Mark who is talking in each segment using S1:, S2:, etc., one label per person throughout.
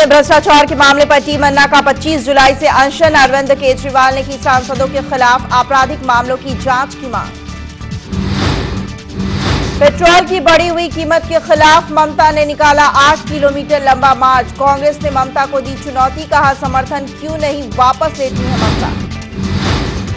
S1: में भ्रष्टाचार के मामले पर टीम अन्ना का 25 जुलाई से अनशन। अरविंद केजरीवाल ने की सांसदों के खिलाफ आपराधिक मामलों की जांच की मांग। पेट्रोल की बढ़ी हुई कीमत के खिलाफ ममता ने निकाला 8 किलोमीटर लंबा मार्च। कांग्रेस ने ममता को दी चुनौती, कहा समर्थन क्यों नहीं वापस लेती है ममता।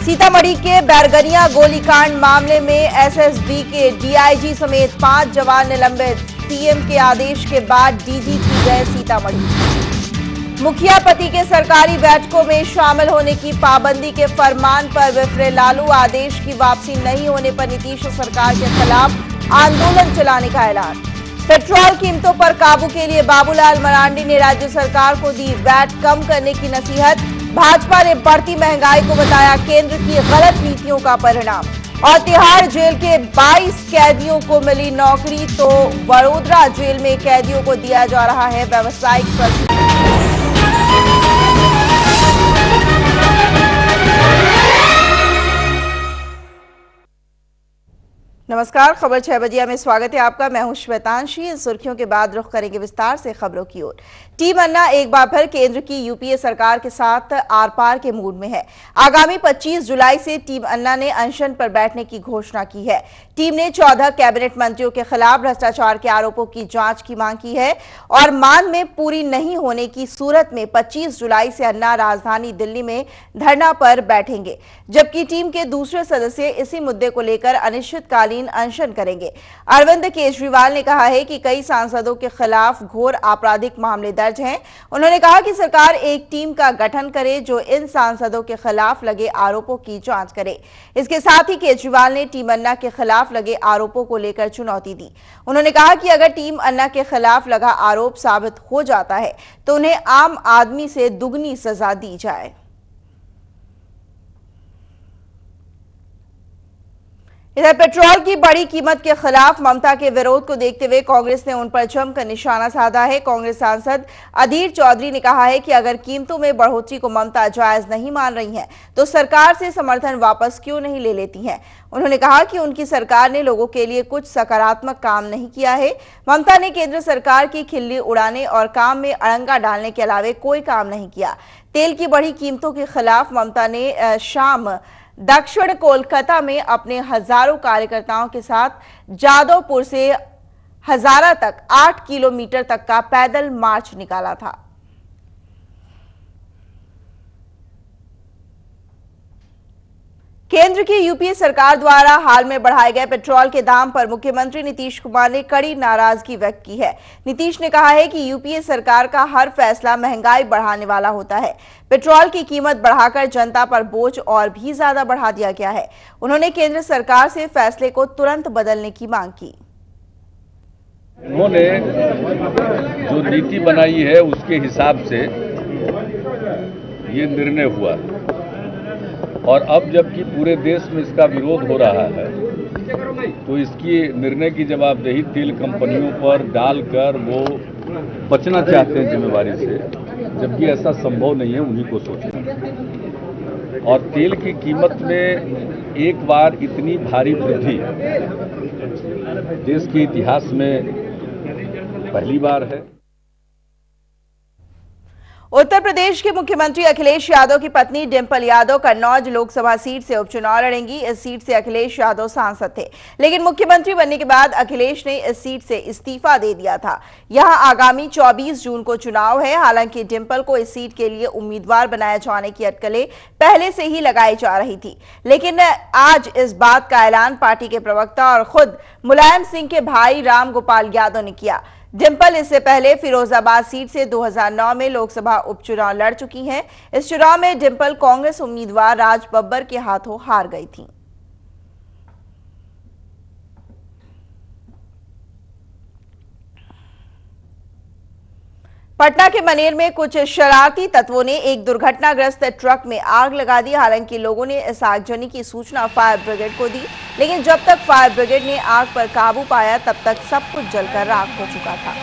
S1: सीतामढ़ी के बैरगनिया गोलीकांड मामले में एसएसबी के डीआईजी समेत 5 जवान निलंबित। सीएम के आदेश के बाद डीजीपी गए सीतामढ़ी। मुखिया पति के सरकारी बैठकों में शामिल होने की पाबंदी के फरमान पर विफरे लालू। आदेश की वापसी नहीं होने पर नीतीश सरकार के खिलाफ आंदोलन चलाने का ऐलान। पेट्रोल कीमतों पर काबू के लिए बाबूलाल मरांडी ने राज्य सरकार को दी वैट कम करने की नसीहत। भाजपा ने बढ़ती महंगाई को बताया केंद्र की गलत नीतियों का परिणाम। और तिहाड़ जेल के 22 कैदियों को मिली नौकरी, तो वडोदरा जेल में कैदियों को दिया जा रहा है व्यावसायिक प्रशिक्षण। नमस्कार, खबर 6 बजे में स्वागत है आपका। मैं हूं श्वेतांशी। इन सुर्खियों के बाद रुख करेंगे विस्तार से खबरों की ओर। टीम अन्ना एक बार फिर केंद्र की यूपीए सरकार के साथ आर पार के मूड में है। आगामी 25 जुलाई से टीम अन्ना ने अनशन पर बैठने की घोषणा की है। टीम ने 14 कैबिनेट मंत्रियों के खिलाफ भ्रष्टाचार के आरोपों की जांच की मांग की है और मांग में पूरी नहीं होने की सूरत में 25 जुलाई से अन्ना राजधानी दिल्ली में धरना पर बैठेंगे, जबकि टीम के दूसरे सदस्य इसी मुद्दे को लेकर अनिश्चितकालीन अनशन करेंगे। अरविंद केजरीवाल ने कहा है कि कई सांसदों के खिलाफ घोर आपराधिक मामले दर्ज हैं। उन्होंने कहा कि सरकार एक टीम का गठन करे जो इन सांसदों के खिलाफ लगे आरोपों की जांच करे। इसके साथ ही केजरीवाल ने टीम अन्ना के खिलाफ लगे आरोपों को लेकर चुनौती दी। उन्होंने कहा कि अगर टीम अन्ना के खिलाफ लगा आरोप साबित हो जाता है तो उन्हें आम आदमी से दुगनी सजा दी जाए। इधर पेट्रोल की बड़ी कीमत के खिलाफ ममता के विरोध को देखते हुए कांग्रेस ने उन पर जमकर निशाना साधा है। कांग्रेस सांसद अधीर चौधरी ने कहा है कि अगर कीमतों में बढ़ोतरी को ममता जायज नहीं मान रही हैं, तो सरकार से समर्थन वापस क्यों नहीं ले लेती हैं। उन्होंने कहा कि उनकी सरकार ने लोगों के लिए कुछ सकारात्मक काम नहीं किया है। ममता ने केंद्र सरकार की खिल्ली उड़ाने और काम में अड़ंगा डालने के अलावे कोई काम नहीं किया। तेल की बढ़ी कीमतों के खिलाफ ममता ने शाम दक्षिण कोलकाता में अपने हजारों कार्यकर्ताओं के साथ जादवपुर से हजारा तक 8 किलोमीटर तक का पैदल मार्च निकाला था। केंद्र की यूपीए सरकार द्वारा हाल में बढ़ाए गए पेट्रोल के दाम पर मुख्यमंत्री नीतीश कुमार ने कड़ी नाराजगी व्यक्त की है। नीतीश ने कहा है कि यूपीए सरकार का हर फैसला महंगाई बढ़ाने वाला होता है। पेट्रोल की कीमत बढ़ाकर जनता पर बोझ और भी ज्यादा बढ़ा दिया गया है। उन्होंने केंद्र सरकार से फैसले को तुरंत बदलने की मांग की।
S2: उन्होंने जो नीति बनाई है उसके हिसाब से ये निर्णय हुआ और अब जबकि पूरे देश में इसका विरोध हो रहा है तो इसकी निर्णय की जवाबदेही तेल कंपनियों पर डालकर वो बचना चाहते हैं जिम्मेवारी से, जबकि ऐसा संभव नहीं है, उन्हीं को सोचना। और तेल की कीमत में एक बार इतनी भारी वृद्धि देश के इतिहास में पहली बार है।
S1: उत्तर प्रदेश के मुख्यमंत्री अखिलेश यादव की पत्नी डिंपल यादव कन्नौज लोकसभा सीट से उपचुनाव लड़ेंगी। इस सीट से अखिलेश यादव सांसद थे, लेकिन मुख्यमंत्री बनने के बाद अखिलेश ने इस सीट से इस्तीफा दे दिया था। यहां आगामी 24 जून को चुनाव है। हालांकि डिंपल को इस सीट के लिए उम्मीदवार बनाए जाने की अटकलें पहले से ही लगाई जा रही थी, लेकिन आज इस बात का ऐलान पार्टी के प्रवक्ता और खुद मुलायम सिंह के भाई राम गोपाल यादव ने किया। डिंपल इससे पहले फिरोजाबाद सीट से 2009 में लोकसभा उपचुनाव लड़ चुकी हैं। इस चुनाव में डिंपल कांग्रेस उम्मीदवार राज बब्बर के हाथों हार गई थी। पटना के मनेर में कुछ शरारती तत्वों ने एक दुर्घटनाग्रस्त ट्रक में आग लगा दी। हालांकि लोगों ने इस आगजनी की सूचना फायर ब्रिगेड को दी, लेकिन जब तक फायर ब्रिगेड ने आग पर काबू पाया तब तक सब कुछ जलकर राख हो चुका था।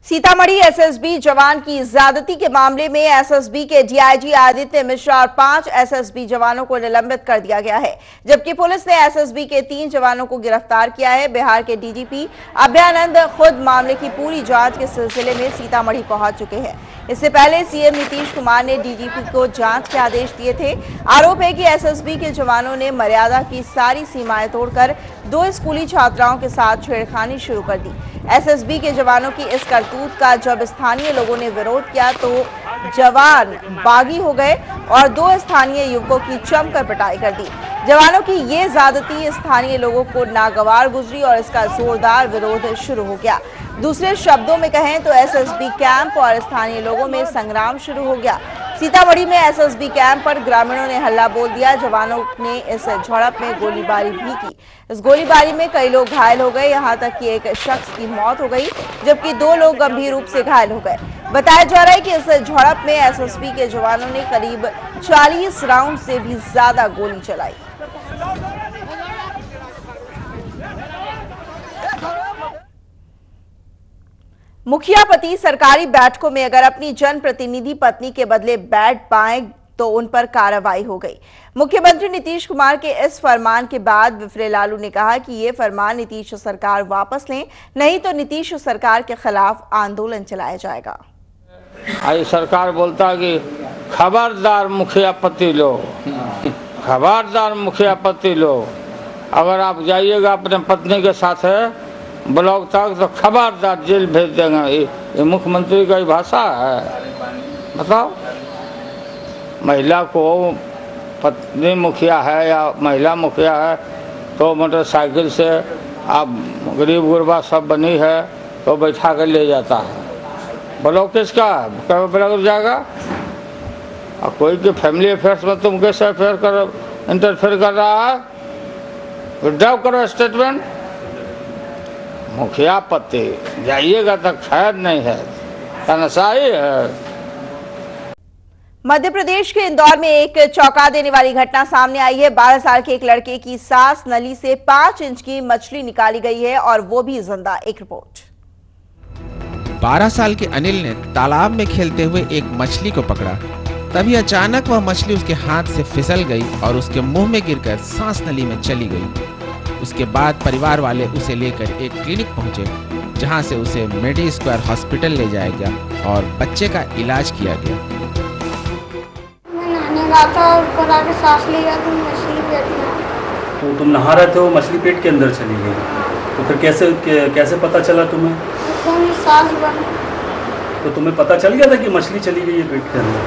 S1: सीतामढ़ी एसएसबी जवान की ज्यादती के मामले में एसएसबी के डीआईजी आदित्य मिश्रा और 5 एसएसबी जवानों को निलंबित कर दिया गया है, जबकि पुलिस ने एसएसबी के 3 जवानों को गिरफ्तार किया है। बिहार के डीजीपी अभयानंद खुद मामले की पूरी जांच के सिलसिले में सीतामढ़ी पहुंच चुके हैं। इससे पहले सीएम नीतीश कुमार ने डीजीपी को जांच के आदेश दिए थे। आरोप है कि एसएसबी के जवानों ने मर्यादा की सारी सीमाएं तोड़कर 2 स्कूली छात्राओं के साथ छेड़खानी शुरू कर दी। एसएसबी के जवानों की इस करतूत का जब स्थानीय लोगों ने विरोध किया तो जवान बागी हो गए और 2 स्थानीय युवकों की जमकर पिटाई कर दी। जवानों की ये ज्यादती स्थानीय लोगों को नागवार गुजरी और इसका जोरदार विरोध शुरू हो गया। दूसरे शब्दों में कहें तो एसएसबी कैंप और स्थानीय लोगों में संग्राम शुरू हो गया। सीतामढ़ी में एसएसबी कैंप पर ग्रामीणों ने हल्ला बोल दिया। जवानों ने इस झड़प में गोलीबारी भी की। इस गोलीबारी में कई लोग घायल हो गए, यहां तक कि एक शख्स की मौत हो गई, जबकि 2 लोग गंभीर रूप से घायल हो गए। बताया जा रहा है कि इस झड़प में एसएसबी के जवानों ने करीब 40 राउंड से भी ज्यादा गोली चलाई। मुखिया पति सरकारी बैठकों में अगर अपनी जनप्रतिनिधि पत्नी के बदले बैठ पाए तो उन पर कार्रवाई हो गई। मुख्यमंत्री नीतीश कुमार के इस फरमान के बाद विफरे लालू ने कहा कि ये फरमान नीतीश सरकार वापस लें, नहीं तो नीतीश सरकार के खिलाफ आंदोलन चलाया जाएगा।
S3: आज सरकार बोलता कि खबरदार मुखिया पति लोग, खबरदार मुखिया पति लोग, अगर आप जाइएगा अपने पत्नी के साथ ब्लॉक तक तो खबरदार जेल भेज देंगे। ये मुख्यमंत्री का भाषा है? बताओ, महिला को पत्नी मुखिया है या महिला मुखिया है तो मोटरसाइकिल से आप गरीब गुरबा सब बनी है तो बैठा कर ले जाता है। ब्लॉक किसका है? कब ब्लॉक जाएगा? और कोई के फैमिली अफेयर्स में तुम कैसे अफेयर कर इंटरफेयर कर रहा है? विड्रॉ करो स्टेटमेंट। मुखिया पति जाइएगा तो खैर नहीं है, तनसाई है।
S1: मध्य प्रदेश के इंदौर में एक चौंका देने वाली घटना सामने आई है। 12 साल के एक लड़के की सांस नली से 5 इंच की मछली निकाली गई है और वो भी जिंदा। एक रिपोर्ट।
S4: 12 साल के अनिल ने तालाब में खेलते हुए एक मछली को पकड़ा, तभी अचानक वह मछली उसके हाथ से फिसल गई और उसके मुंह में गिरकर सांस नली में चली गई। उसके बाद परिवार वाले उसे लेकर एक क्लिनिक पहुंचे, जहां से उसे मेडी स्क्वायर हॉस्पिटल ले जाया गया और बच्चे का इलाज किया गया।
S5: मैं नहाने गया था और ऊपर आके सांस लिया तो मछली पेट में।
S6: तो तुम नहा रहे थे, वो मछली पेट के अंदर चली गई, तो फिर कैसे पता चला तुम्हें?
S5: सांस बंद।
S6: तो तुम्हें पता चल गया था कि मछली चली गई है पेट के अंदर,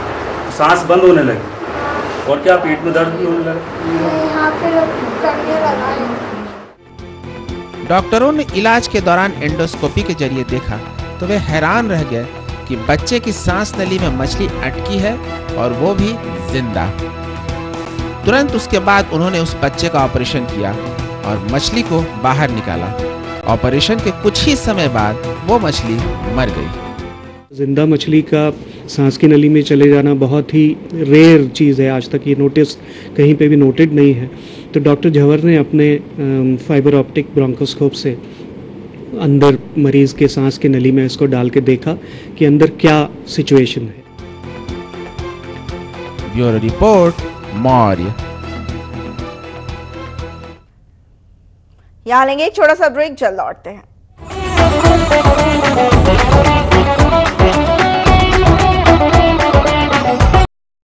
S6: तो सांस बंद होने लगी और क्या पेट में दर्द भी होने लगा?
S5: यहाँ पे करने लगा है।
S4: डॉक्टरों ने इलाज के दौरान एंडोस्कोपी के जरिए देखा तो वे हैरान रह गए कि बच्चे की सांस नली में मछली अटकी है और वो भी जिंदा। तुरंत उसके बाद उन्होंने उस बच्चे का ऑपरेशन किया और मछली को बाहर निकाला। ऑपरेशन के कुछ ही समय बाद वो मछली मर गई।
S7: जिंदा मछली का सांस की नली में चले जाना बहुत ही रेयर चीज़ है, आज तक ये नोटिस कहीं पे भी नोटेड नहीं है। तो डॉक्टर झवर ने अपने फाइबर ऑप्टिक ब्रोंकोस्कोप से अंदर मरीज़ के सांस की नली में इसको डाल के देखा कि अंदर क्या सिचुएशन है।
S4: Bureau report, Maurya.
S1: यहाँ लेंगे एक छोटा सा ब्रेक, जल्द लौटते हैं।